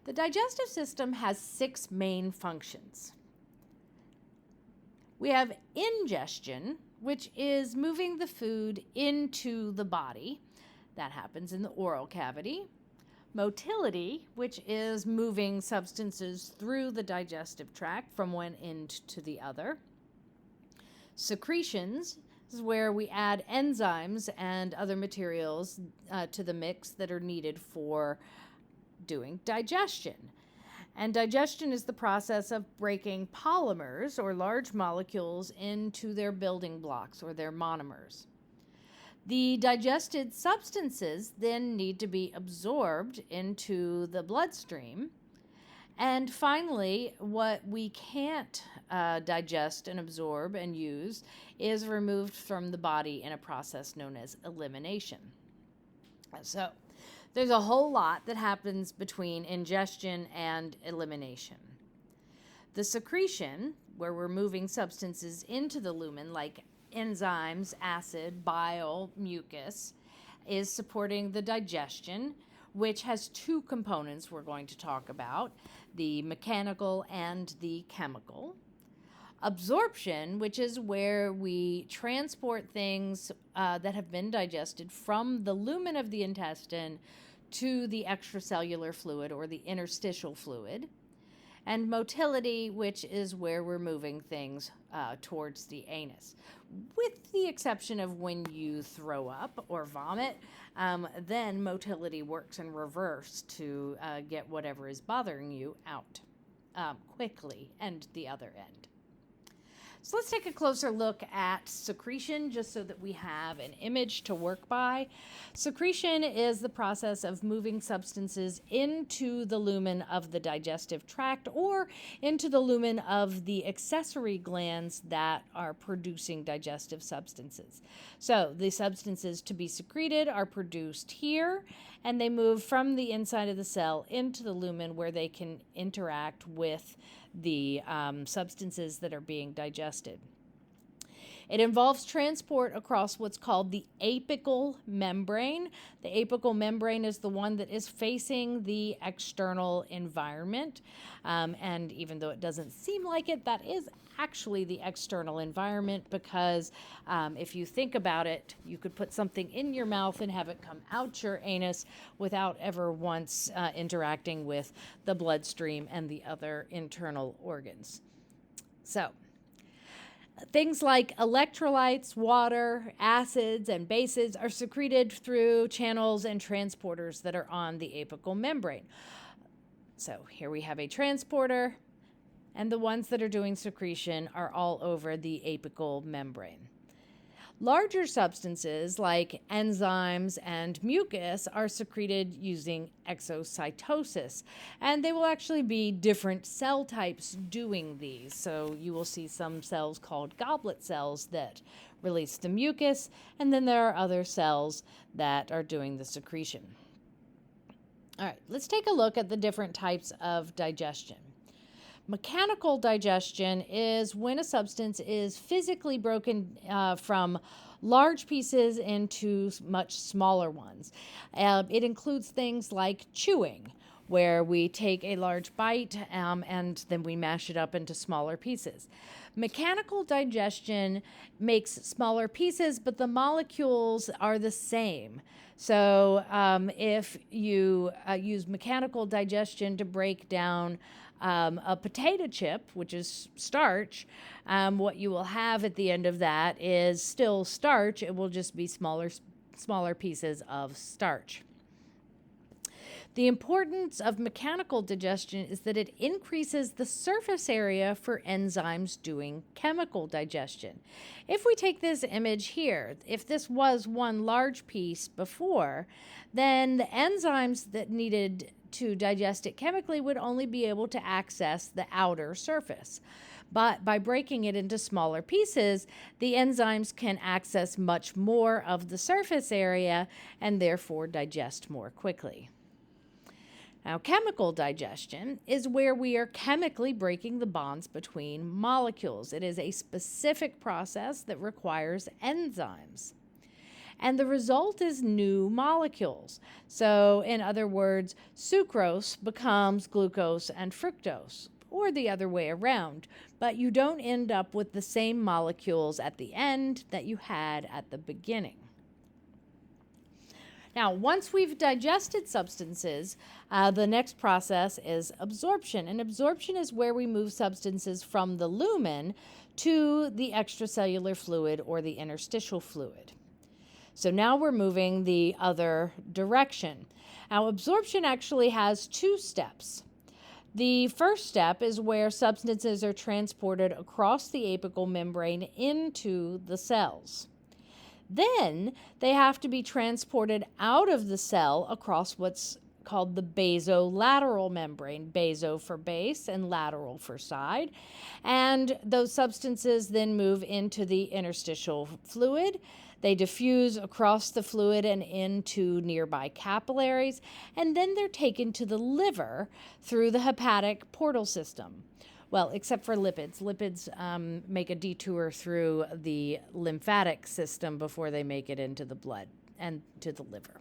The digestive system has 6 main functions. We have ingestion, which is moving the food into the body. That happens in the oral cavity. Motility, which is moving substances through the digestive tract from one end to the other. Secretions is where we add enzymes and other materials to the mix that are needed for doing digestion. And digestion is the process of breaking polymers or large molecules into their building blocks or their monomers. The digested substances then need to be absorbed into the bloodstream. And finally, what we can't digest and absorb and use is removed from the body in a process known as elimination. So there's a whole lot that happens between ingestion and elimination. The secretion, where we're moving substances into the lumen like enzymes, acid, bile, mucus, is supporting the digestion, which has 2 components we're going to talk about, the mechanical and the chemical. Absorption, which is where we transport things that have been digested from the lumen of the intestine to the extracellular fluid or the interstitial fluid. And motility, which is where we're moving things towards the anus. With the exception of when you throw up or vomit, then motility works in reverse to get whatever is bothering you out quickly and the other end. So let's take a closer look at secretion just so that we have an image to work by. Secretion is the process of moving substances into the lumen of the digestive tract or into the lumen of the accessory glands that are producing digestive substances. So the substances to be secreted are produced here, and they move from the inside of the cell into the lumen where they can interact with the substances that are being digested. It involves transport across what's called the apical membrane. The apical membrane is the one that is facing the external environment. And even though it doesn't seem like it, that is actually the external environment because if you think about it, you could put something in your mouth and have it come out your anus without ever once interacting with the bloodstream and the other internal organs. So, things like electrolytes, water, acids, and bases are secreted through channels and transporters that are on the apical membrane. So here we have a transporter, and the ones that are doing secretion are all over the apical membrane. Larger substances like enzymes and mucus are secreted using exocytosis, and they will actually be different cell types doing these. So you will see some cells called goblet cells that release the mucus, and then there are other cells that are doing the secretion. All right, let's take a look at the different types of digestion. Mechanical digestion is when a substance is physically broken from large pieces into much smaller ones. It includes things like chewing, where we take a large bite and then we mash it up into smaller pieces. Mechanical digestion makes smaller pieces, but the molecules are the same. So if you use mechanical digestion to break down a potato chip, which is starch, what you will have at the end of that is still starch. It will just be smaller pieces of starch. The importance of mechanical digestion is that it increases the surface area for enzymes doing chemical digestion. If we take this image here, if this was one large piece before, then the enzymes that needed to digest it chemically would only be able to access the outer surface. But by breaking it into smaller pieces, the enzymes can access much more of the surface area and therefore digest more quickly. Now, chemical digestion is where we are chemically breaking the bonds between molecules. It is a specific process that requires enzymes. and the result is new molecules. So, in other words, sucrose becomes glucose and fructose, or the other way around, but you don't end up with the same molecules at the end that you had at the beginning. Now, once we've digested substances, the next process is absorption. And absorption is where we move substances from the lumen to the extracellular fluid or the interstitial fluid. So now we're moving the other direction. Now, absorption actually has two steps. The first step is where substances are transported across the apical membrane into the cells. Then they have to be transported out of the cell across what's called the basolateral membrane, baso for base and lateral for side. And those substances then move into the interstitial fluid. They diffuse across the fluid and into nearby capillaries, and then they're taken to the liver through the hepatic portal system. Well, except for lipids. Lipids make a detour through the lymphatic system before they make it into the blood and to the liver.